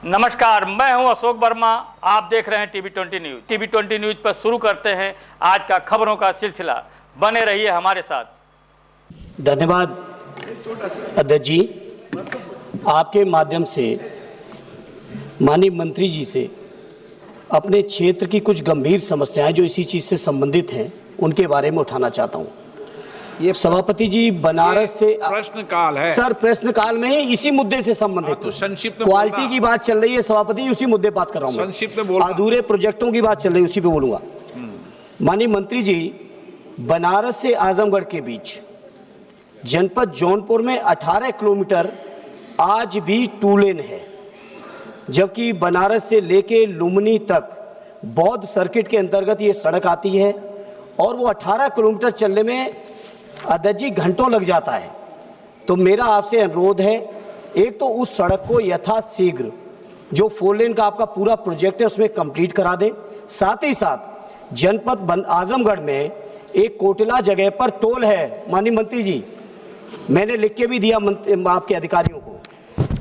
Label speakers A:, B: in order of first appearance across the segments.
A: नमस्कार, मैं हूं अशोक वर्मा। आप देख रहे हैं टीवी20 न्यूज। टीवी20 न्यूज पर शुरू करते हैं आज का खबरों का सिलसिला। बने रहिए हमारे साथ।
B: धन्यवाद अध्यक्ष जी। आपके माध्यम से माननीय मंत्री जी से अपने क्षेत्र की कुछ गंभीर समस्याएं जो इसी चीज से संबंधित हैं उनके बारे में उठाना चाहता हूं। ये सभापति जी, बनारस से
C: प्रश्न काल है
B: सर। प्रश्न काल में ही इसी मुद्दे से संबंधित
C: तो संक्षिप्त
B: क्वालिटी की बात चल रही है सभापति जी, उसी मुद्दे बात कर रहा हूं।
C: संक्षिप्त में बोलना।
B: अधूरे प्रोजेक्टों की बात चल रही है, उसी पे बोलूंगा। माननीय मंत्री जी, बनारस से आजमगढ़ के बीच जनपद जौनपुर में 18 किलोमीटर आज भी टू लेन है, जबकि बनारस से लेके लुम्बिनी तक बौद्ध सर्किट के अंतर्गत ये सड़क आती है और वो 18 किलोमीटर चलने में अध्यक्ष जी घंटों लग जाता है। तो मेरा आपसे अनुरोध है, एक तो उस सड़क को यथाशीघ्र जो 4 लेन का आपका पूरा प्रोजेक्ट है उसमें कंप्लीट करा दें। साथ ही साथ जनपद आजमगढ़ में एक कोटला जगह पर टोल है। माननीय मंत्री जी, मैंने लिख के भी दिया आपके अधिकारियों को,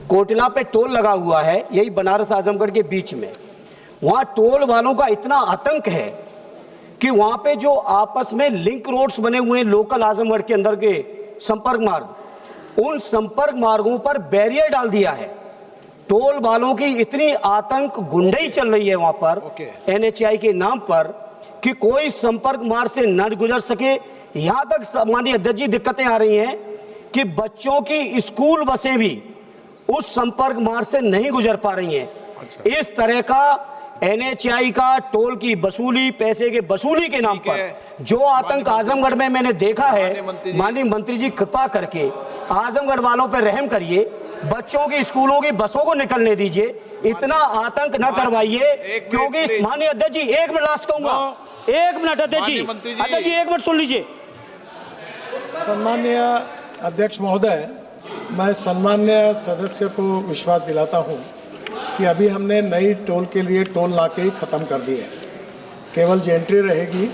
B: कोटला पे टोल लगा हुआ है, यही बनारस आजमगढ़ के बीच में। वहाँ टोल वालों का इतना आतंक है कि वहाँ पे जो आपस में लिंक रोड्स बने हुए हैं लोकल आजमगढ़ के अंदर के संपर्क मार्ग, उन संपर्क मार्गों पर बैरियर डाल दिया है। टोल वालों की इतनी आतंक गुंडई चल रही है वहाँ पर NHAI के नाम पर कि कोई संपर्क मार्ग से न गुजर सके। यहाँ तक माननीय अध्यक्ष जी दिक्कतें आ रही हैं कि बच्चों की स्कूल बसें भी उस संपर्क मार्ग से नहीं गुजर पा रही हैं। इस तरह का NHAI का टोल की वसूली, पैसे के वसूली के नाम पर जो आतंक आजमगढ़ में मैंने देखा है, माननीय मंत्री जी कृपा करके आजमगढ़ वालों पर रहम करिए, बच्चों की स्कूलों की बसों को निकलने दीजिए, इतना आतंक न करवाइए। क्योंकि माननीय अध्यक्ष जी, 1 मिनट लास्ट कहूंगा, 1 मिनट अध्यक्ष जी, 1 मिनट सुन लीजिए।
D: सम्माननीय अध्यक्ष महोदय, मैं सम्मान्य सदस्य को विश्वास दिलाता हूं कि अभी हमने नई टोल के लिए टोल नाके ही ख़त्म कर दिए। केवल एंट्री रहेगी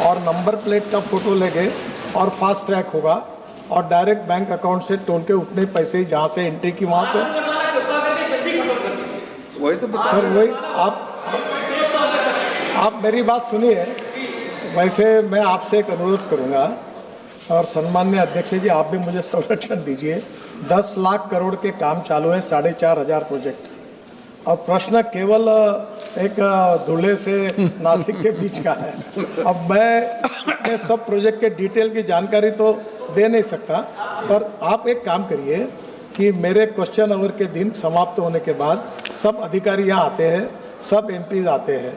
D: और नंबर प्लेट का फोटो लेंगे और फास्ट ट्रैक होगा और डायरेक्ट बैंक अकाउंट से टोल के उतने पैसे ही जहाँ से एंट्री की वहाँ से। वही तो सर, वही आप मेरी बात सुनिए। वैसे मैं आपसे एक अनुरोध करूँगा और सम्मान्य अध्यक्ष जी, आप भी मुझे संरक्षण दीजिए। 10 लाख करोड़ के काम चालू है, 4,500 प्रोजेक्ट, और प्रश्न केवल एक धुले से नासिक के बीच का है। अब मैं सब प्रोजेक्ट के डिटेल की जानकारी तो दे नहीं सकता, पर आप एक काम करिए कि मेरे क्वेश्चन आवर के दिन समाप्त होने के बाद सब अधिकारी यहाँ आते हैं, सब MPs आते हैं,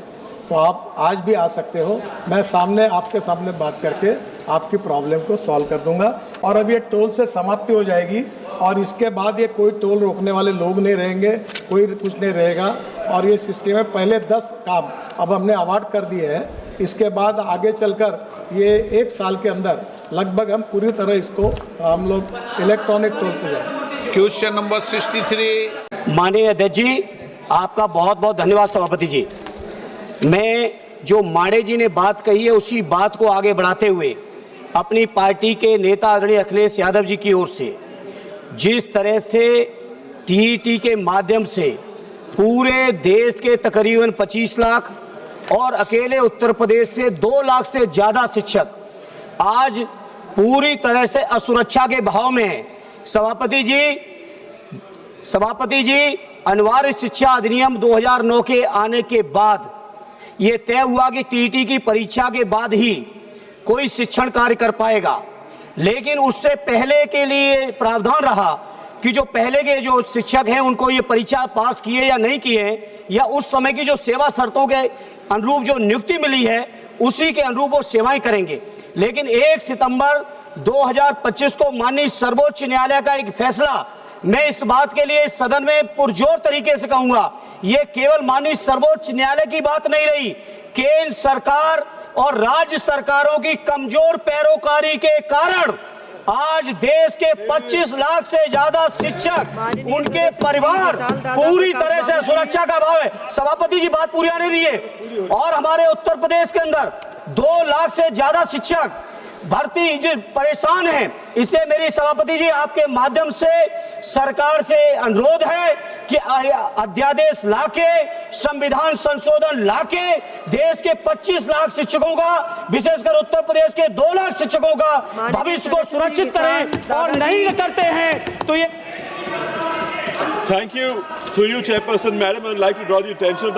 D: तो आप आज भी आ सकते हो। मैं सामने आपके सामने बात करके आपकी प्रॉब्लम को सॉल्व कर दूंगा। और अब ये टोल से समाप्ति हो जाएगी और इसके बाद ये कोई टोल रोकने वाले लोग नहीं रहेंगे, कोई कुछ नहीं रहेगा। और ये सिस्टम है, पहले 10 काम अब हमने अवार्ड कर दिए हैं, इसके बाद आगे चलकर ये 1 साल के अंदर लगभग हम पूरी तरह इसको हम लोग इलेक्ट्रॉनिक टोल पे जाएंगे।
C: Question number 63।
B: माननीय अध्यक्ष जी, आपका बहुत बहुत धन्यवाद। सभापति जी, मैं जो माड़े जी ने बात कही है उसी बात को आगे बढ़ाते हुए अपनी पार्टी के नेता आदरणीय अखिलेश यादव जी की ओर से जिस तरह से TET के माध्यम से पूरे देश के तकरीबन 25 लाख और अकेले उत्तर प्रदेश के 2 लाख से ज़्यादा शिक्षक आज पूरी तरह से असुरक्षा के भाव में हैं। सभापति जी, अनिवार्य शिक्षा अधिनियम 2009 के आने के बाद ये तय हुआ कि TET की परीक्षा के बाद ही कोई शिक्षण कार्य कर पाएगा, लेकिन उससे पहले के लिए प्रावधान रहा कि जो पहले के जो शिक्षक हैं उनको ये परीक्षा पास किए या नहीं किए, या उस समय की जो सेवा शर्तों के अनुरूप जो नियुक्ति मिली है उसी के अनुरूप वो सेवाएं करेंगे। लेकिन 1 सितंबर 2025 को माननीय सर्वोच्च न्यायालय का एक फैसला, मैं इस बात के लिए सदन में पुरजोर तरीके से कहूंगा, ये केवल माननीय सर्वोच्च न्यायालय की बात नहीं रही, केंद्र सरकार और राज्य सरकारों की कमजोर पैरोकारी के कारण आज देश के 25 लाख से ज्यादा शिक्षक, उनके परिवार पूरी तरह से सुरक्षा का अभाव है। सभापति जी, बात पूरी आने दिए। और हमारे उत्तर प्रदेश के अंदर 2 लाख से ज्यादा शिक्षक भर्ती जो परेशान है, इसलिए मेरी सभापति जी आपके माध्यम से सरकार से अनुरोध है कि अध्यादेश लाके, संविधान संशोधन लाके देश के 25 लाख शिक्षकों का, विशेषकर उत्तर प्रदेश के 2 लाख शिक्षकों का भविष्य को सुरक्षित करें, और नहीं करते हैं तो ये
E: Thank you. Through you, Chairperson, Madam, I would like to draw the attention of the